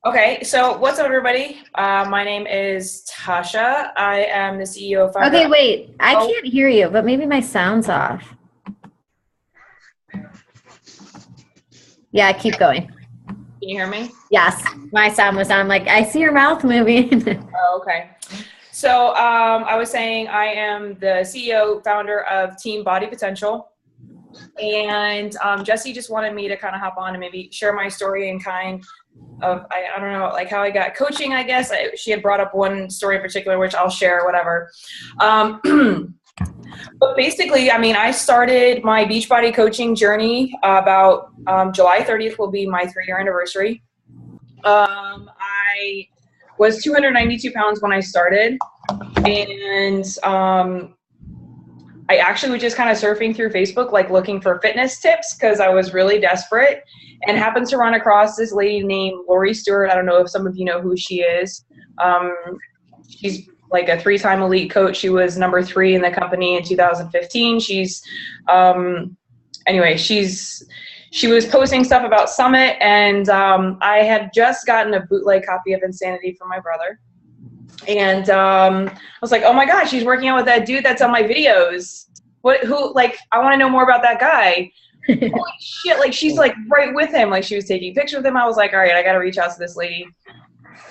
Okay, so what's up, everybody? My name is Tasha. I am the CEO of Okay, wait. I can't hear you, but maybe my sound's off. Yeah, keep going. Can you hear me? Yes, my sound was on. Like, I see your mouth moving. Oh, okay. So I was saying I am the CEO, founder of Team Body Potential. And Jesse just wanted me to kind of hop on and maybe share my story and kind of, I don't know, like how I got coaching, I guess. She had brought up one story in particular, which I'll share, whatever. But basically, I mean, I started my Beachbody coaching journey about July 30th will be my 3-year anniversary. I was 292 pounds when I started, and I actually was just kind of surfing through Facebook, like looking for fitness tips because I was really desperate, and happened to run across this lady named Lori Stewart. I don't know if some of you know who she is. She's like a 3-time elite coach. She was number 3 in the company in 2015. She's, anyway, she was posting stuff about Summit, and I had just gotten a bootleg copy of Insanity from my brother. And I was like, oh my gosh, she's working out with that dude that's on my videos. I want to know more about that guy. Holy shit, like she's like right with him. Like she was taking pictures with him. I was like, all right, I got to reach out to this lady.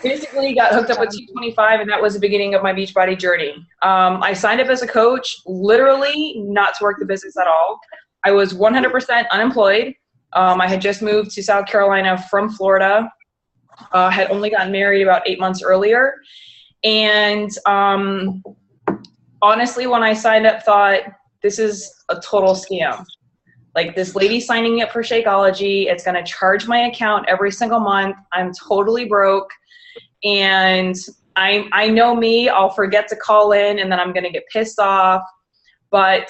Basically got hooked up with 225, and that was the beginning of my Beachbody journey. I signed up as a coach, literally not to work the business at all. I was 100% unemployed. I had just moved to South Carolina from Florida. Had only gotten married about 8 months earlier. And honestly, when I signed up, thought this is a total scam. Like this lady signing me up for Shakeology, it's going to charge my account every single month. I'm totally broke. And I know me, I'll forget to call in and then I'm going to get pissed off. But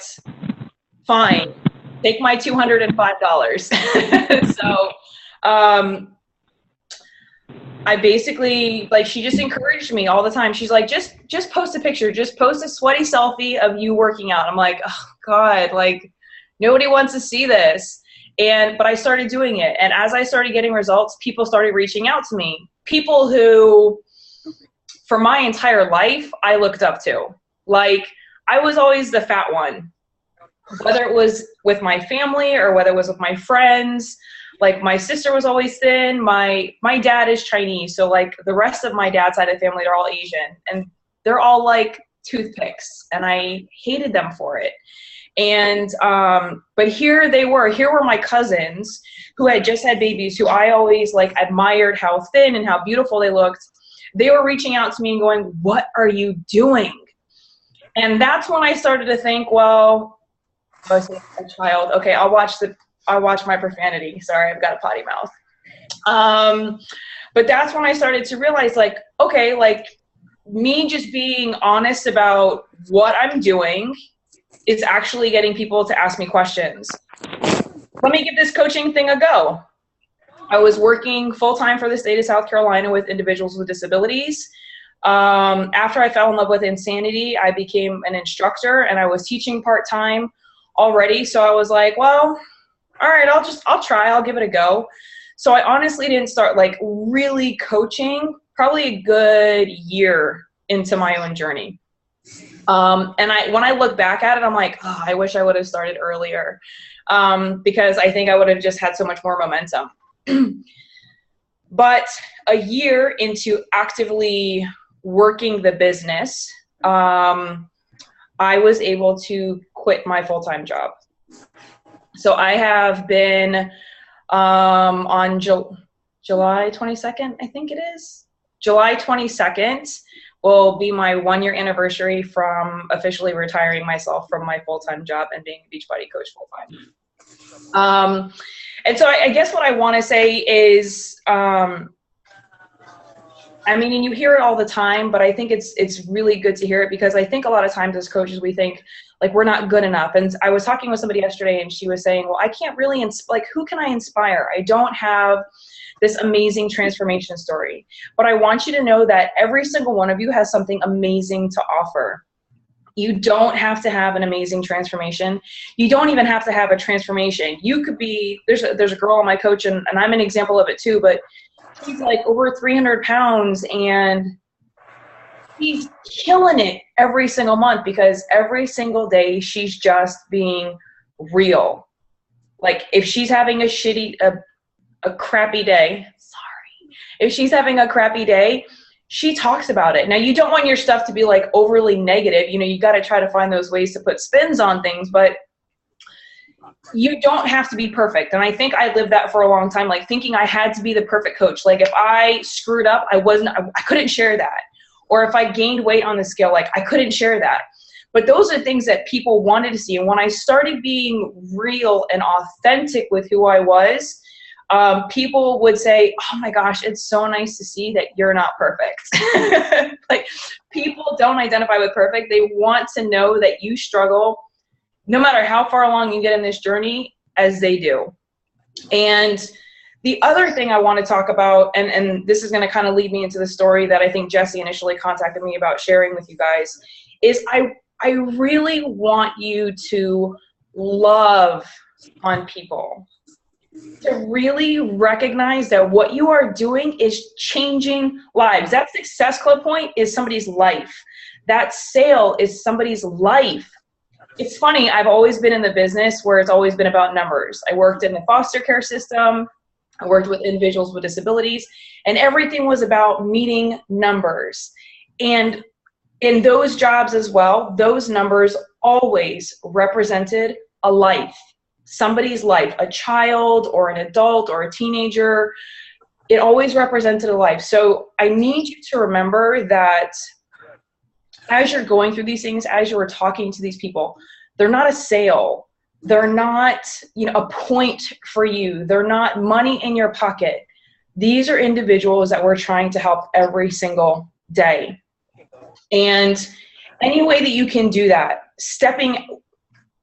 fine, take my $205. So I basically, like, she just encouraged me all the time. She's like, just post a picture, just post a sweaty selfie of you working out. I'm like, oh God, like nobody wants to see this. But I started doing it. And as I started getting results, people started reaching out to me. People who, for my entire life, I looked up to. Like, I was always the fat one, whether it was with my family or whether it was with my friends. Like my sister was always thin. My dad is Chinese. So like the rest of my dad's side of the family, they're all Asian, and they're all like toothpicks, and I hated them for it. And, but here were my cousins who had just had babies, who I always like admired how thin and how beautiful they looked. They were reaching out to me and going, what are you doing? And that's when I started to think, well, I was a child. Okay, I'll watch my profanity. Sorry, I've got a potty mouth. But that's when I started to realize, like, okay, like me just being honest about what I'm doing is actually getting people to ask me questions. Let me give this coaching thing a go. I was working full-time for the state of South Carolina with individuals with disabilities. After I fell in love with Insanity, I became an instructor, and I was teaching part-time already. So I was like, well, all right, I'll try, I'll give it a go. So I honestly didn't start like really coaching probably a good year into my own journey. And when I look back at it, I'm like, oh, I wish I would have started earlier, because I think I would have just had so much more momentum. But a year into actively working the business, I was able to quit my full-time job. So I have been on July 22nd, I think it is. July 22nd will be my 1-year anniversary from officially retiring myself from my full-time job and being a Beachbody coach full-time. And so I guess what I want to say is, I mean, and you hear it all the time, but I think it's really good to hear it, because I think a lot of times as coaches, we think like we're not good enough. And I was talking with somebody yesterday, and she was saying, well, I can't really, like, who can I inspire? I don't have this amazing transformation story. But I want you to know that every single one of you has something amazing to offer. You don't have to have an amazing transformation. You don't even have to have a transformation. You could be, there's a girl on my coach, and I'm an example of it too, but she's like over 300 pounds and she's killing it every single month because every single day she's just being real. Like if she's having a crappy day, if she's having a crappy day, she talks about it. Now, you don't want your stuff to be like overly negative. You know, you got to try to find those ways to put spins on things, but you don't have to be perfect. And I think I lived that for a long time, like thinking I had to be the perfect coach. Like if I screwed up, I couldn't share that. Or if I gained weight on the scale, like I couldn't share that. But those are things that people wanted to see. And when I started being real and authentic with who I was, people would say, oh my gosh, it's so nice to see that you're not perfect. Like people don't identify with perfect. They want to know that you struggle no matter how far along you get in this journey as they do. And the other thing I want to talk about, and this is going to kind of lead me into the story that I think Jesse initially contacted me about sharing with you guys, is I really want you to love on people. To really recognize that what you are doing is changing lives. That Success Club point is somebody's life. That sale is somebody's life. It's funny, I've always been in the business where it's always been about numbers. I worked in the foster care system. I worked with individuals with disabilities, and everything was about meeting numbers. And in those jobs as well, those numbers always represented a life. Somebody's life, a child or an adult or a teenager, it always represented a life. So I need you to remember that as you're going through these things, as you're talking to these people, they're not a sale. They're not, a point for you. They're not money in your pocket. These are individuals that we're trying to help every single day. And any way that you can do that,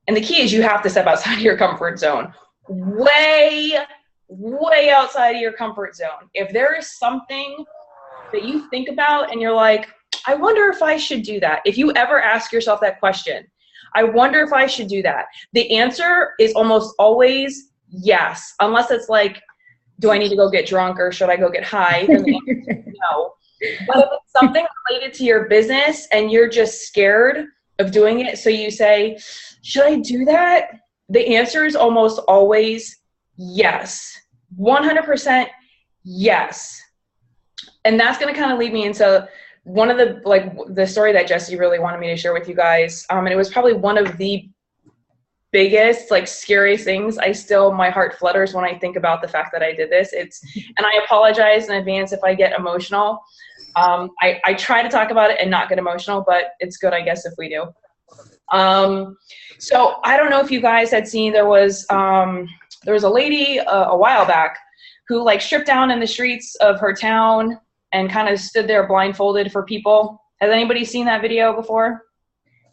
and the key is you have to step outside of your comfort zone, way outside of your comfort zone. If there is something that you think about and you're like, I wonder if I should do that. If you ever ask yourself that question, I wonder if I should do that, the answer is almost always yes, unless it's like, do I need to go get drunk or should I go get high? Then the answer is no. But if it's something related to your business and you're just scared of doing it, so you say, should I do that? The answer is almost always yes. 100% yes. And that's going to kind of lead me into one of the story that Jesse really wanted me to share with you guys. And it was probably one of the biggest, scariest things. My heart flutters when I think about the fact that I did this. And I apologize in advance if I get emotional. I try to talk about it and not get emotional, but it's good, I guess, if we do. So I don't know if you guys had seen, there was a lady a while back who stripped down in the streets of her town and kind of stood there blindfolded for people. Has anybody seen that video before?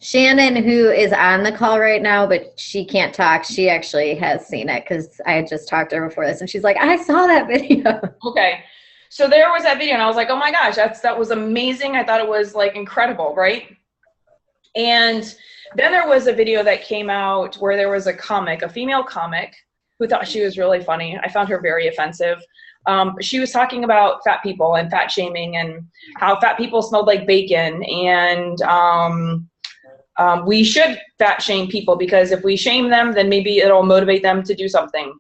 Shannon, who is on the call right now, but she can't talk, she actually has seen it because I had just talked to her before this, and she's like, I saw that video. Okay. So there was that video, and I was like, oh my gosh, that was amazing. I thought it was incredible, right? And then there was a video that came out where there was a female comic, who thought she was really funny. I found her very offensive. She was talking about fat people and fat shaming and how fat people smelled like bacon, and we should fat shame people because if we shame them, then maybe it'll motivate them to do something.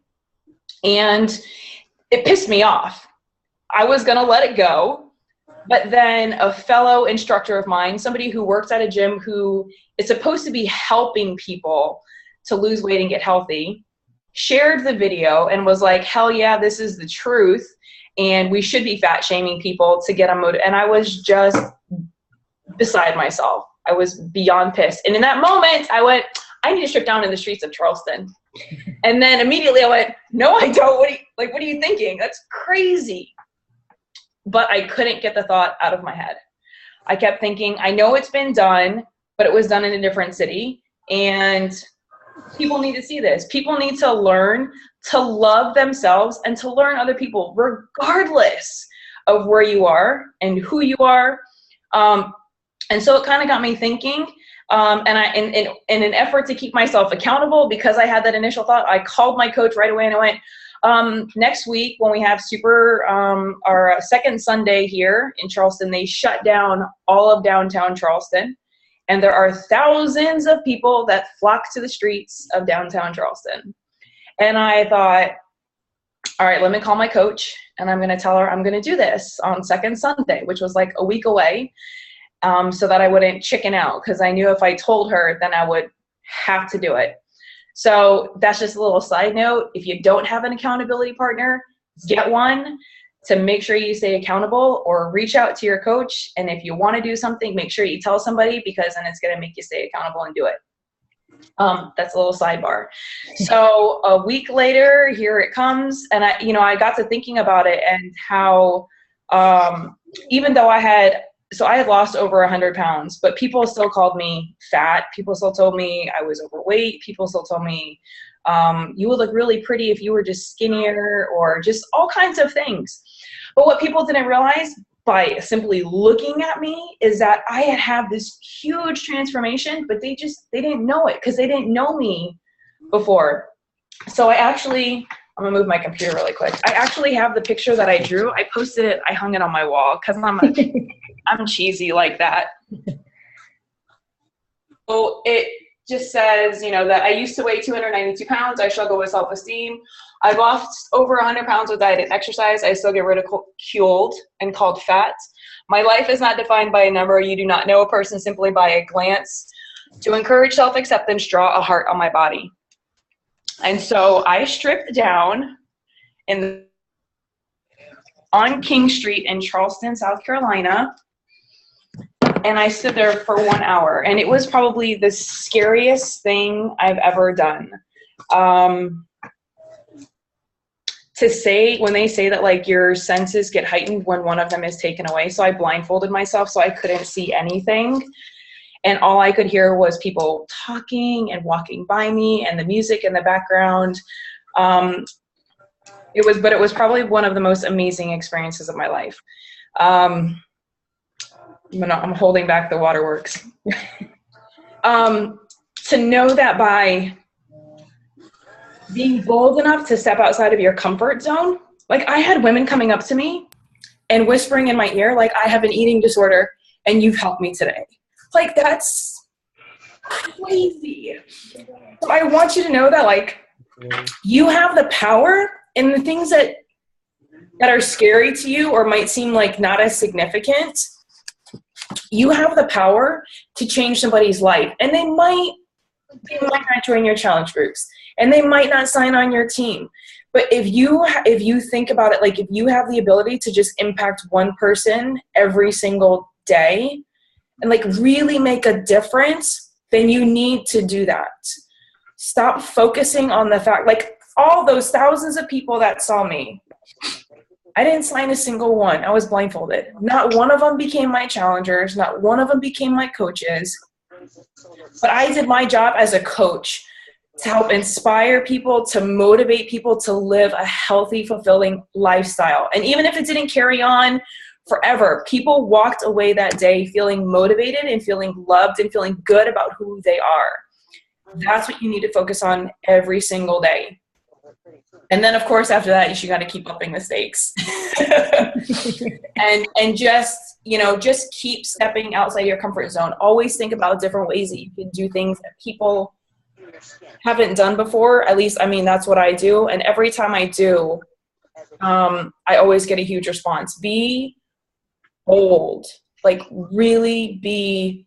And it pissed me off. I was gonna let it go, but then a fellow instructor of mine, somebody who works at a gym who is supposed to be helping people to lose weight and get healthy, shared the video and was like, hell yeah, this is the truth, and we should be fat shaming people to get them motivated. And I was just beside myself. I was beyond pissed. And in that moment, I went, I need to strip down in the streets of Charleston. And then immediately I went, no, I don't. What are you thinking? That's crazy. But I couldn't get the thought out of my head. I kept thinking, I know it's been done, but it was done in a different city. And people need to see this. People need to learn to love themselves and to learn other people, regardless of where you are and who you are. And so it kind of got me thinking, In an effort to keep myself accountable, because I had that initial thought, I called my coach right away and I went, next week when we have our second Sunday here in Charleston, they shut down all of downtown Charleston. And there are thousands of people that flock to the streets of downtown Charleston. And I thought, all right, let me call my coach and I'm going to tell her I'm going to do this on second Sunday, which was like a week away, so that I wouldn't chicken out, because I knew if I told her, then I would have to do it. So that's just a little side note. If you don't have an accountability partner, get one to make sure you stay accountable, or reach out to your coach. And if you want to do something, make sure you tell somebody, because then it's going to make you stay accountable and do it. That's a little sidebar. So a week later, here it comes. And I got to thinking about it, and how, even though I had lost over 100 pounds, but people still called me fat. People still told me I was overweight. People still told me, you would look really pretty if you were just skinnier, or just all kinds of things. But what people didn't realize by simply looking at me is that I had this huge transformation, but they didn't know it, because they didn't know me before. So I'm gonna move my computer really quick. I actually have the picture that I drew. I posted it, I hung it on my wall, because I'm cheesy like that. So it just says, that I used to weigh 292 pounds. I struggle with self-esteem. I've lost over 100 pounds with diet and exercise. I still get ridiculed and called fat. My life is not defined by a number. You do not know a person simply by a glance. To encourage self-acceptance, draw a heart on my body. And so I stripped down on King Street in Charleston, South Carolina. And I stood there for 1 hour, and it was probably the scariest thing I've ever done. When they say that, like, your senses get heightened when one of them is taken away. So I blindfolded myself so I couldn't see anything. And all I could hear was people talking and walking by me, and the music in the background. It was probably one of the most amazing experiences of my life. I'm holding back the waterworks. To know that by being bold enough to step outside of your comfort zone, like, I had women coming up to me and whispering in my ear, like, I have an eating disorder and you've helped me today. Like, that's crazy. So I want you to know that, like, you have the power in the things that are scary to you or might seem like not as significant. You have the power to change somebody's life, and they might not join your challenge groups, and they might not sign on your team. But if you think about it, like, if you have the ability to just impact one person every single day and, like, really make a difference, then you need to do that. Stop focusing on the fact, like, all those thousands of people that saw me, I didn't sign a single one. I was blindfolded. Not one of them became my challengers. Not one of them became my coaches. But I did my job as a coach to help inspire people, to motivate people to live a healthy, fulfilling lifestyle. And even if it didn't carry on forever, people walked away that day feeling motivated and feeling loved and feeling good about who they are. That's what you need to focus on every single day. And then, of course, after that, you got to keep upping the stakes. and just keep stepping outside your comfort zone. Always think about different ways that you can do things that people haven't done before. At least, that's what I do. And every time I do, I always get a huge response. Be bold. Like, really be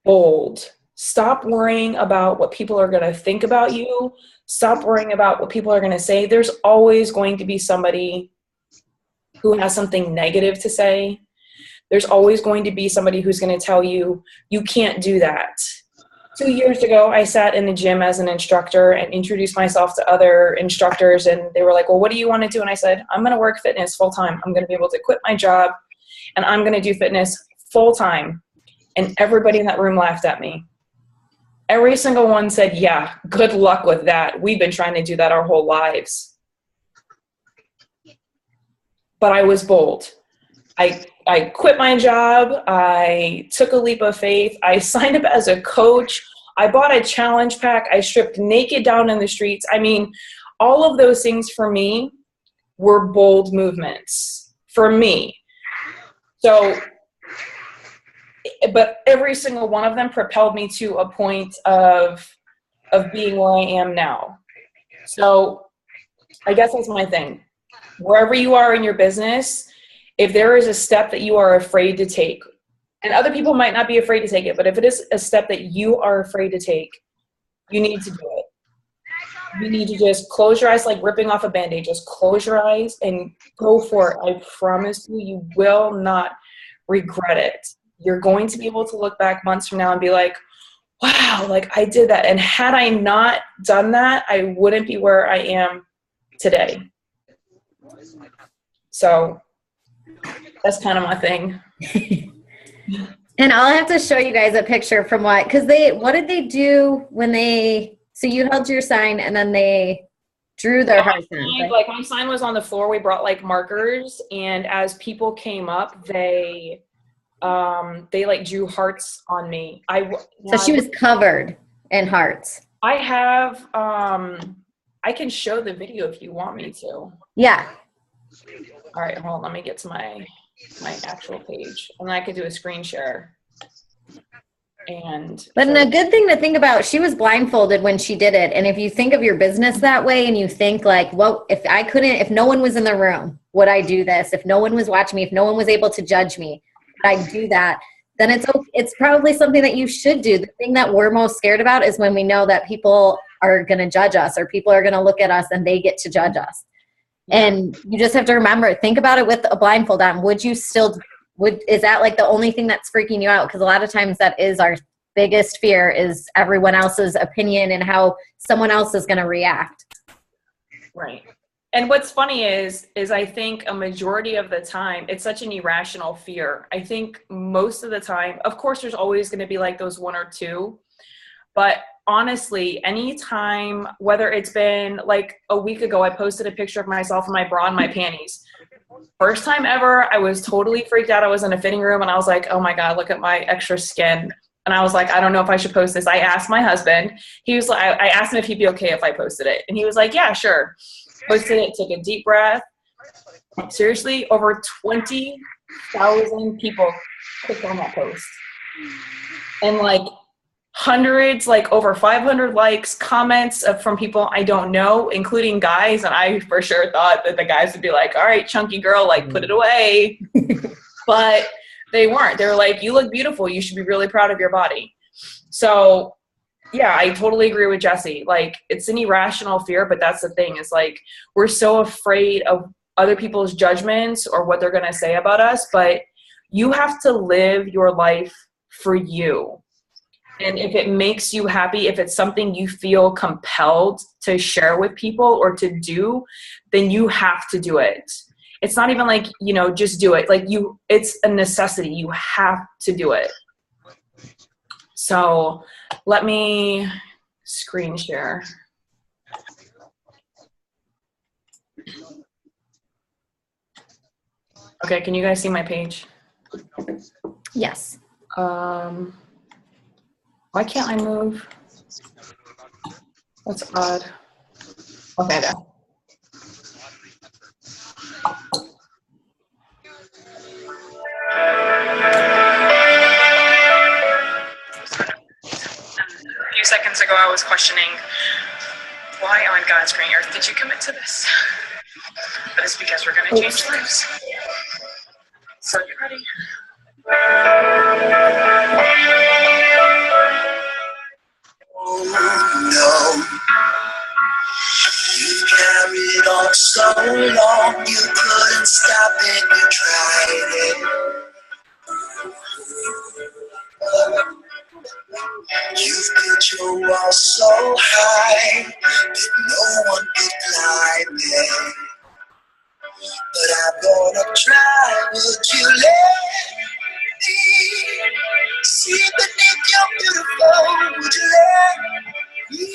bold. Stop worrying about what people are going to think about you. Stop worrying about what people are going to say. There's always going to be somebody who has something negative to say. There's always going to be somebody who's going to tell you, you can't do that. 2 years ago, I sat in the gym as an instructor and introduced myself to other instructors, and they were like, well, what do you want to do? And I said, I'm going to work fitness full time. I'm going to be able to quit my job, and I'm going to do fitness full time. And everybody in that room laughed at me. Every single one said, yeah, good luck with that. We've been trying to do that our whole lives. But I was bold. I quit my job. I took a leap of faith. I signed up as a coach. I bought a challenge pack. I stripped naked down in the streets. I mean, all of those things for me were bold movements for me. So, but every single one of them propelled me to a point of being where I am now. So I guess that's my thing. Wherever you are in your business, if there is a step that you are afraid to take, and other people might not be afraid to take it, but if it is a step that you are afraid to take, you need to do it. You need to just close your eyes, like ripping off a Band-Aid. Just close your eyes and go for it. I promise you, you will not regret it. You're going to be able to look back months from now and be like, wow, like I did that. And had I not done that, I wouldn't be where I am today. So that's kind of my thing. And I'll have to show you guys a picture from what did they do when so you held your sign and then they drew their heart sign, right? Like my sign was on the floor. We brought like markers, and as people came up, they like drew hearts on me. So she was covered in hearts. I have I can show the video if you want me to. Yeah. All right, hold on. Let me get to my actual page, and I could do a screen share. But a good thing to think about, she was blindfolded when she did it. And if you think of your business that way and you think like, well, if no one was in the room, would I do this? If no one was watching me, if no one was able to judge me, would I do that? Then it's probably something that you should do. The thing that we're most scared about is when we know that people are going to judge us or people are going to look at us and they get to judge us. And you just have to remember, think about it with a blindfold on. Is that like the only thing that's freaking you out? Because a lot of times that is our biggest fear, is everyone else's opinion and how someone else is going to react. Right. And what's funny is I think a majority of the time, it's such an irrational fear. I think most of the time, of course, there's always going to be like those one or two. But honestly, anytime, whether it's been like a week ago, I posted a picture of myself in my bra and my panties. First time ever, I was totally freaked out. I was in a fitting room and I was like, oh my God, look at my extra skin. And I was like, I don't know if I should post this. I asked my husband. He was like, I asked him if he'd be okay if I posted it. And he was like, yeah, sure. Posted it, took a deep breath. Seriously, over 20,000 people clicked on that post. And like hundreds, like over 500 likes, comments from people I don't know, including guys. And I for sure thought that the guys would be like, all right, chunky girl, like put it away. But they weren't. They were like, you look beautiful. You should be really proud of your body. So yeah, I totally agree with Jessie. Like, it's an irrational fear, but that's the thing. Is like, we're so afraid of other people's judgments or what they're going to say about us, but you have to live your life for you. And if it makes you happy, if it's something you feel compelled to share with people or to do, then you have to do it. It's not even like, just do it. Like it's a necessity. You have to do it. So let me screen share. Okay, can you guys see my page? Yes. Why can't I move? That's odd. Okay, there. A few seconds ago, I was questioning, why on God's green earth did you commit to this? But it's because we're going to change lives. So you ready? Oh no, you carried on so long, you couldn't stop it, you tried it. You've built your wall so high that no one could climb it. But I'm gonna try, would you let me see beneath your beautiful? Would you let me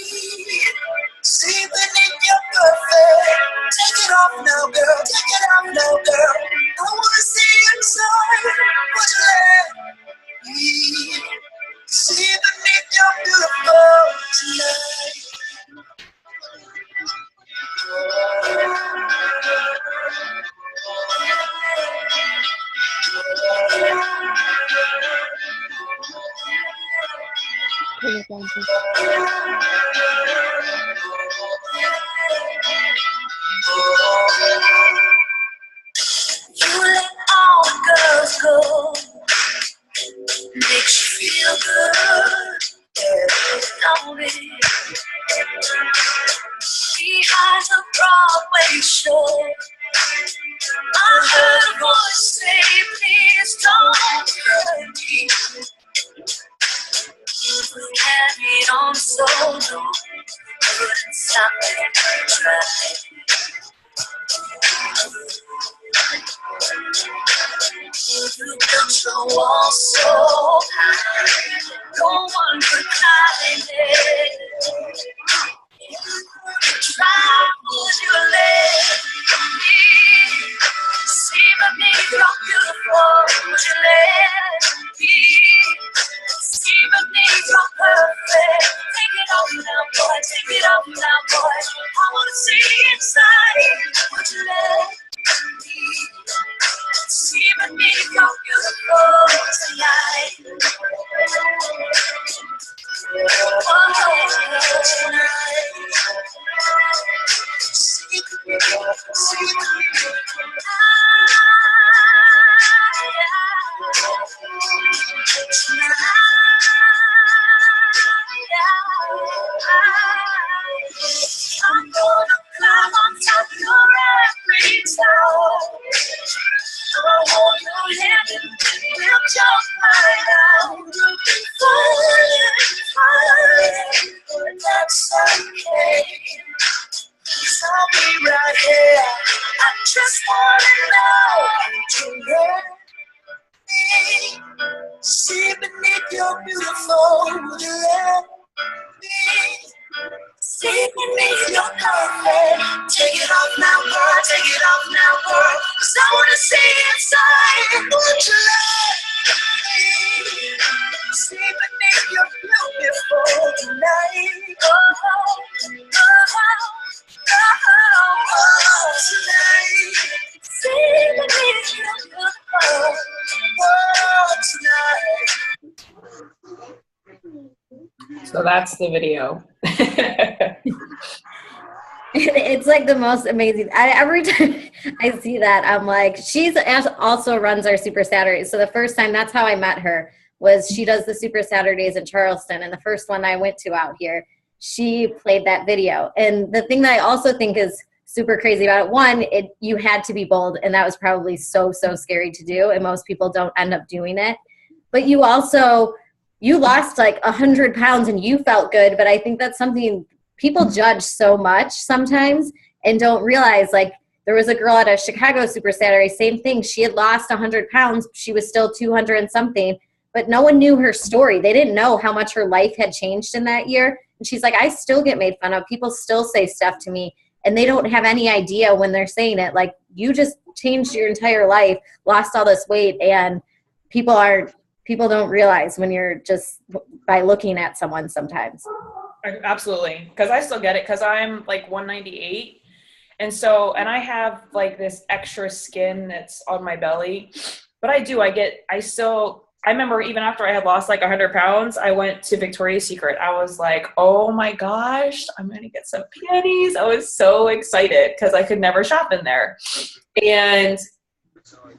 see beneath your perfect? Take it off now, girl, take it off now, girl. I wanna see inside. You let all the girls go, makes you feel good. Yeah, don't it? Behind the Broadway show, I heard a voice say, please don't hurt me. Carried on so long, couldn't stop it, tried. You built your wall so high, no one could climb it. You could try, would you let me see beneath your beautiful? Would you let me see beneath your perfect? Take it off now, boy, take it off now, boy. I wanna see inside. Would you let me see beneath your beautiful tonight? Oh, tonight. See I'm gonna climb on top of your every tower. I'll hold your hand and we'll jump right out. Falling, but that's okay. 'Cause I'll be right here. I just wanna know to let me see beneath your beautiful. Would you let me see beneath your perfect? Take it off now, girl. Take it off now, girl. 'Cause I wanna see inside. Would you let me see beneath your beautiful tonight? Tonight. See beneath your beautiful tonight. So that's the video. It's like the most amazing. Every time I see that, I'm like, she's also runs our Super Saturdays. So the first time, that's how I met her, was she does the Super Saturdays in Charleston. And the first one I went to out here, she played that video. And the thing that I also think is super crazy about it, one, you had to be bold. And that was probably so scary to do. And most people don't end up doing it. But you lost like 100 pounds and you felt good. But I think that's something people judge so much sometimes and don't realize. Like, there was a girl at a Chicago Super Saturday, same thing. She had lost 100 pounds. She was still 200 and something, but no one knew her story. They didn't know how much her life had changed in that year. And she's like, I still get made fun of. People still say stuff to me and they don't have any idea when they're saying it. Like, you just changed your entire life, lost all this weight, and people don't realize when you're just by looking at someone sometimes. Absolutely. Because I still get it, because I'm like 198. And I have like this extra skin that's on my belly. But I remember even after I had lost like 100 pounds, I went to Victoria's Secret. I was like, oh my gosh, I'm going to get some panties. I was so excited because I could never shop in there. And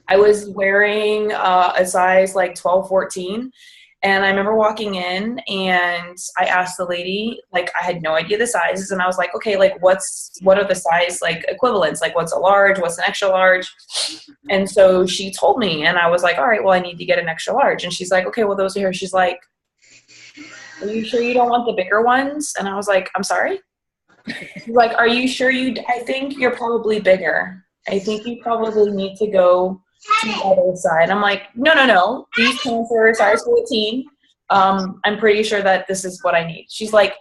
I was wearing a size like 12, 14. And I remember walking in and I asked the lady, like, I had no idea the sizes. And I was like, okay, like what are the size like equivalents? Like, what's a large? What's an extra large? And so she told me, and I was like, all right, well, I need to get an extra large. And she's like, okay, well, those are here. She's like, are you sure you don't want the bigger ones? And I was like, I'm sorry? She's like, are you sure I think you're probably bigger. I think you probably need to go to the other side. I'm like, no. These pants are size 14. I'm pretty sure that this is what I need. She's like,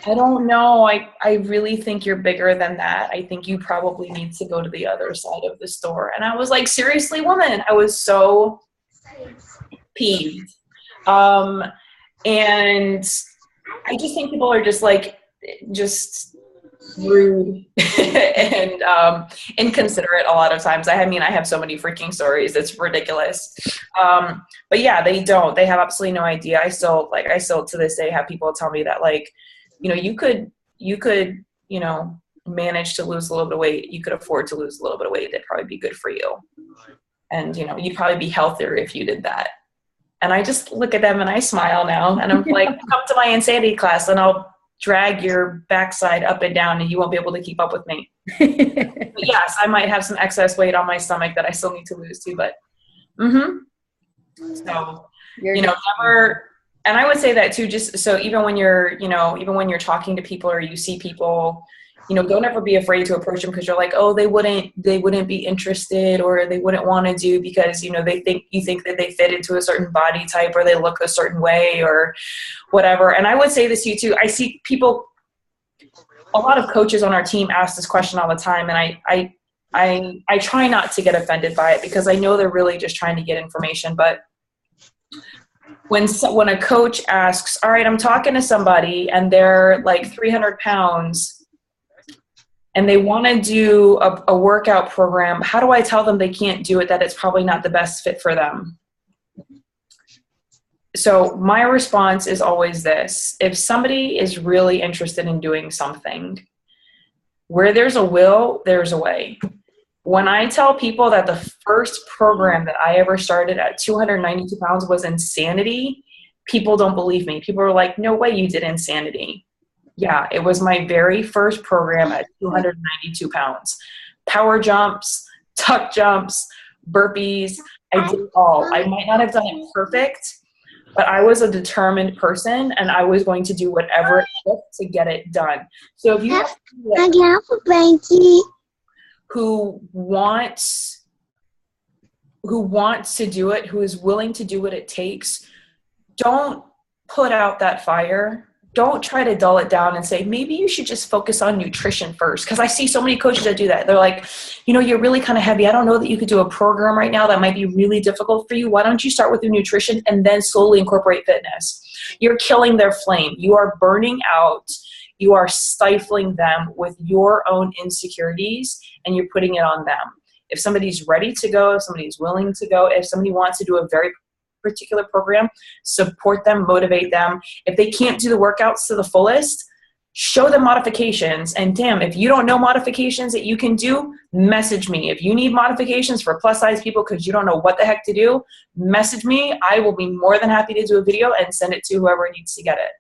I don't know. I really think you're bigger than that. I think you probably need to go to the other side of the store. And I was like, seriously, woman? I was so peeved. And I just think people are just rude and inconsiderate a lot of times. I mean, I have so many freaking stories. It's ridiculous. But yeah, they don't. They have absolutely no idea. I still to this day have people tell me that, like, you know, you could, you know, manage to lose a little bit of weight. You could afford to lose a little bit of weight. That'd probably be good for you. And, you know, you'd probably be healthier if you did that. And I just look at them and I smile now. And I'm like, come to my insanity class and I'll drag your backside up and down and you won't be able to keep up with me. But yes, I might have some excess weight on my stomach that I still need to lose too, but so, you know, never, and I would say that too, just so even when you're, you know, even when you're talking to people or you see people, you know, don't ever be afraid to approach them because you're like, oh, they wouldn't be interested or they wouldn't want to do because, you know, you think that they fit into a certain body type or they look a certain way or whatever. And I would say this to you too. I see people, a lot of coaches on our team ask this question all the time. And I try not to get offended by it because I know they're really just trying to get information. But when a coach asks, all right, I'm talking to somebody and they're like 300 pounds and they want to do a workout program, how do I tell them they can't do it, that it's probably not the best fit for them? So my response is always this. If somebody is really interested in doing something, where there's a will, there's a way. When I tell people that the first program that I ever started at 292 pounds was Insanity, people don't believe me. People are like, no way you did Insanity. Yeah, it was my very first program at 292 pounds. Power jumps, tuck jumps, burpees, I did it all. I might not have done it perfect, but I was a determined person and I was going to do whatever it took to get it done. So if you have who wants to do it, who is willing to do what it takes, don't put out that fire. Don't try to dull it down and say, maybe you should just focus on nutrition first. Because I see so many coaches that do that. They're like, you know, you're really kind of heavy. I don't know that you could do a program right now that might be really difficult for you. Why don't you start with your nutrition and then slowly incorporate fitness? You're killing their flame. You are burning out. You are stifling them with your own insecurities and you're putting it on them. If somebody's ready to go, if somebody's willing to go, if somebody wants to do a very particular program, support them, motivate them. If they can't do the workouts to the fullest, show them modifications. And damn, if you don't know modifications that you can do, message me. If you need modifications for plus size people because you don't know what the heck to do, message me. I will be more than happy to do a video and send it to whoever needs to get it.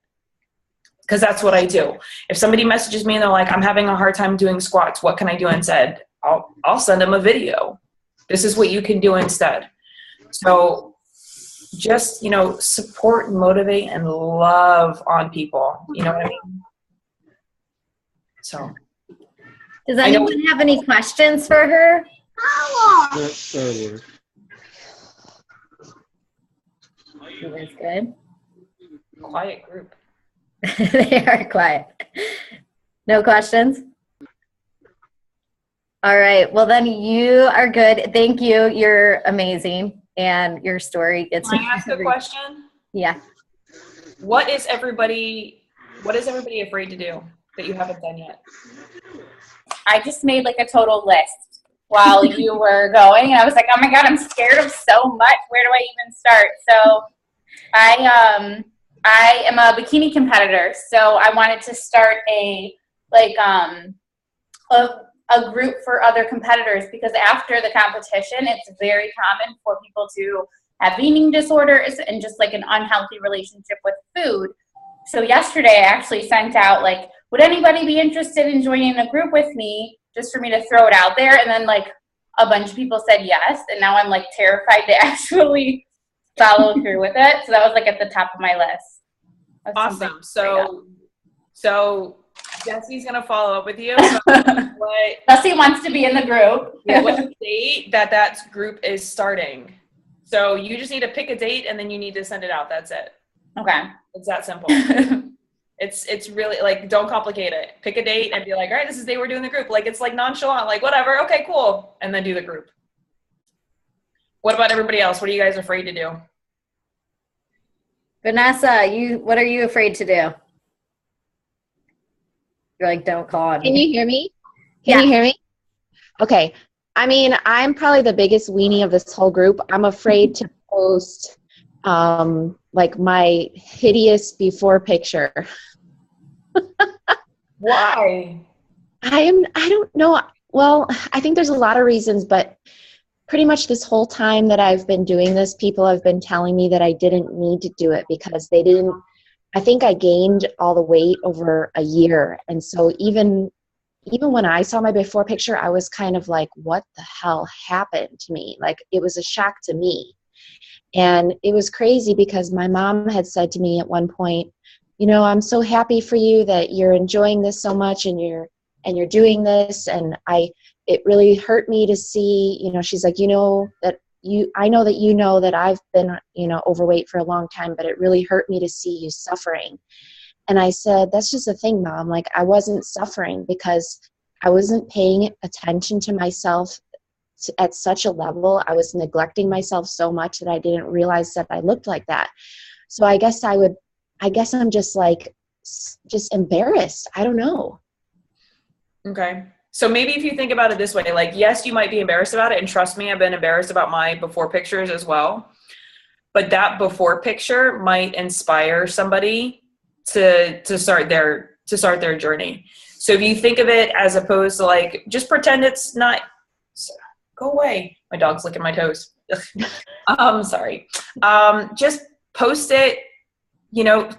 Because that's what I do. If somebody messages me and they're like, I'm having a hard time doing squats, what can I do instead? I'll send them a video. This is what you can do instead. So just, you know, support, motivate, and love on people. You know what I mean? So. Does anyone have any questions for her? That's good. Quiet group. They are quiet. No questions? All right. Well, then you are good. Thank you. You're amazing. And your story gets Can I ask a question? Yeah. What is everybody afraid to do that you haven't done yet? I just made like a total list while you were going, and I was like, oh my God, I'm scared of so much. Where do I even start? So I am a bikini competitor, so I wanted to start a group for other competitors because after the competition, it's very common for people to have eating disorders and just like an unhealthy relationship with food. So yesterday I actually sent out like, would anybody be interested in joining a group with me, just for me to throw it out there? And then like a bunch of people said yes. And now I'm like terrified to actually follow through with it. So that was like at the top of my list. Awesome. So Jesse's going to follow up with you. Jessie wants to be in the group. What's the date that group is starting? So you just need to pick a date and then you need to send it out. That's it. Okay. It's that simple. It's really like, don't complicate it. Pick a date and be like, all right, this is the day we're doing the group. Like, it's like nonchalant, like whatever. Okay, cool. And then do the group. What about everybody else? What are you guys afraid to do? Vanessa, what are you afraid to do? You're like, don't call on me. Can you hear me? Can you hear me? Okay. I mean, I'm probably the biggest weenie of this whole group. I'm afraid to post like my hideous before picture. Why? I don't know. Well, I think there's a lot of reasons, but pretty much this whole time that I've been doing this, people have been telling me that I didn't need to do it because I think I gained all the weight over a year. And so even when I saw my before picture, I was kind of like, what the hell happened to me? Like, it was a shock to me. And it was crazy because my mom had said to me at one point, you know, I'm so happy for you that you're enjoying this so much and you're doing this. And it really hurt me to see, you know, she's like, I know that you know that I've been, you know, overweight for a long time, but it really hurt me to see you suffering. And I said, that's just the thing, Mom. Like, I wasn't suffering because I wasn't paying attention to myself at such a level. I was neglecting myself so much that I didn't realize that I looked like that. So I guess I'm just like, just embarrassed. I don't know. Okay. So maybe if you think about it this way, like, yes, you might be embarrassed about it. And trust me, I've been embarrassed about my before pictures as well. But that before picture might inspire somebody to start their journey. So if you think of it as opposed to like, just pretend it's not, go away. My dog's licking my toes. Sorry. Just post it, you know,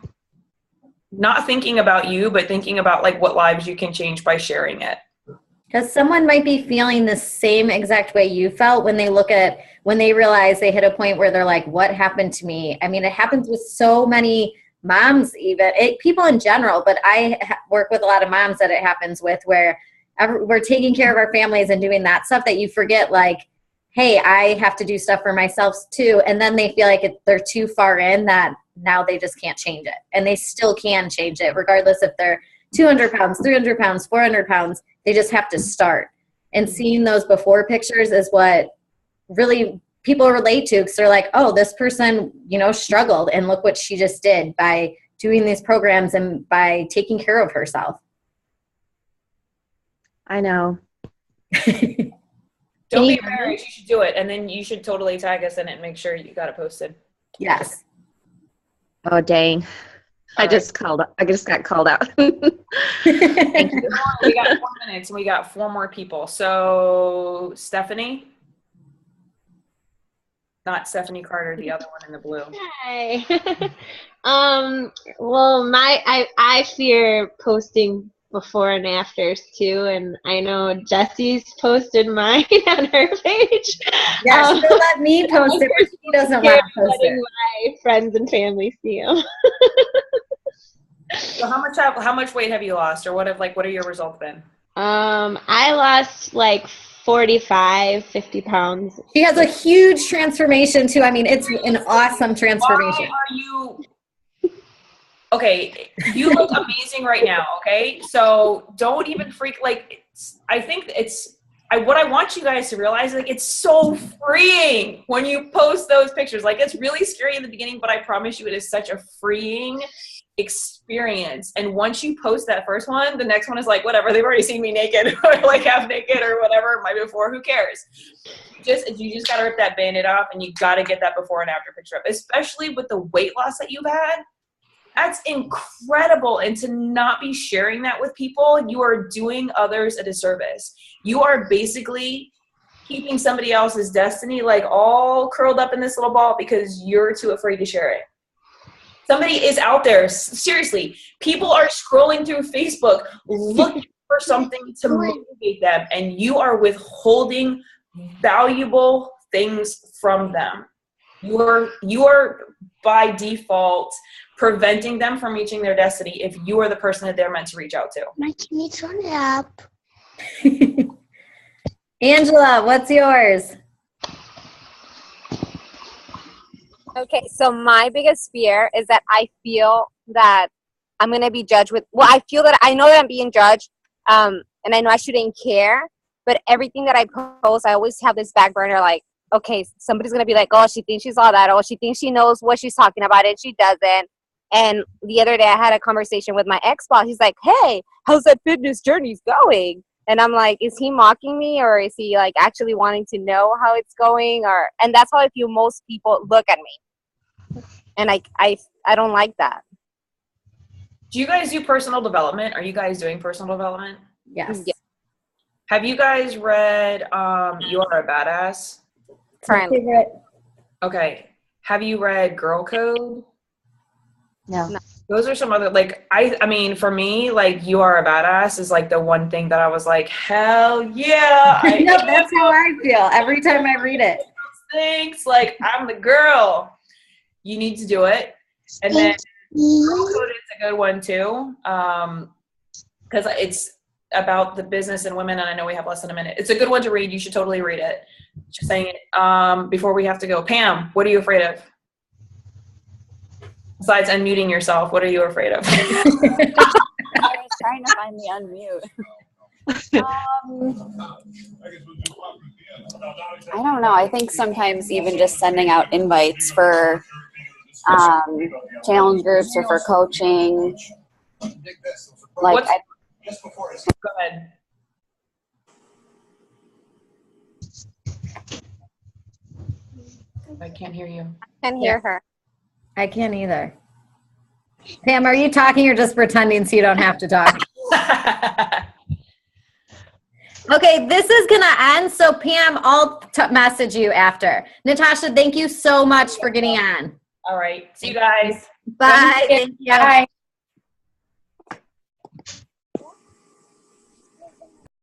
not thinking about you, but thinking about like what lives you can change by sharing it. Because someone might be feeling the same exact way you felt when they realize they hit a point where they're like, what happened to me? I mean, it happens with so many moms, even people in general, but I work with a lot of moms that it happens with, where we're taking care of our families and doing that stuff that you forget, like, hey, I have to do stuff for myself too. And then they feel like they're too far in, that now they just can't change it. And they still can change it, regardless if they're 200 pounds, 300 pounds, 400 pounds. They just have to start. And seeing those before pictures is what really people relate to, because they're like, oh, this person, you know, struggled, and look what she just did by doing these programs and by taking care of herself. I know. Don't be embarrassed. You should do it. And then you should totally tag us in it and make sure you got it posted. Yes. Oh, dang. I just got called out. Thank you. We got 4 minutes and we got 4 more people. So Stephanie, not Stephanie Carter, the other one in the blue. Hi. Well, I fear posting before and afters too, and I know Jessie's posted mine on her page. Yeah, she'll let me post it, but she doesn't want to post it. My friends and family see them. So how much weight have you lost, or what are your results been? I lost like 45, 50 pounds. She has a huge transformation too. I mean, it's an awesome transformation. Why are you? Okay, you look amazing right now, okay? So don't even freak. Like, I think what I want you guys to realize, like, it's so freeing when you post those pictures. Like, it's really scary in the beginning, but I promise you it is such a freeing experience. And once you post that first one, the next one is like, whatever, they've already seen me naked or like half naked or whatever, my before, who cares? You just got to rip that Band-Aid off, and you got to get that before and after picture up, especially with the weight loss that you've had. That's incredible. And to not be sharing that with people, you are doing others a disservice. You are basically keeping somebody else's destiny like all curled up in this little ball because you're too afraid to share it. Somebody is out there. Seriously, people are scrolling through Facebook looking for something to motivate them, and you are withholding valuable things from them. You are by default preventing them from reaching their destiny if you are the person that they're meant to reach out to. Can you turn it up? Angela, what's yours? Okay, so my biggest fear is that I feel that I'm going to be judged I feel that I know that I'm being judged, and I know I shouldn't care, but everything that I post, I always have this back burner, like, okay, somebody's going to be like, oh, she thinks she's all that, oh, she thinks she knows what she's talking about, and she doesn't. And the other day I had a conversation with my ex-boss. He's like, hey, how's that fitness journey going? And I'm like, is he mocking me, or is he like actually wanting to know how it's going? And that's how I feel most people look at me. And I don't like that. Do you guys do personal development? Are you guys doing personal development? Yes. Yeah. Have you guys read You Are a Badass? Currently. Favorite. Okay. Have you read Girl Code? No. Those are some other, like, I mean, for me, like, You Are a Badass is like the one thing that I was like, hell yeah. No, that's how I feel every time I read it. Thanks. Like, I'm the girl. You need to do it. And then Girl Code is a good one too. Because it's about the business and women, and I know we have less than a minute. It's a good one to read. You should totally read it. Just saying it. Before we have to go. Pam, what are you afraid of? Besides unmuting yourself, what are you afraid of? I was trying to find the unmute. I don't know. I think sometimes even just sending out invites for challenge groups or for coaching. Like, Go ahead. I can't hear you. I can hear her. I can't either. Pam, are you talking or just pretending so you don't have to talk? Okay, this is going to end. So, Pam, I'll message you after. Natasha, thank you so much for getting on. All right. See you guys. Bye. Thank you. Bye.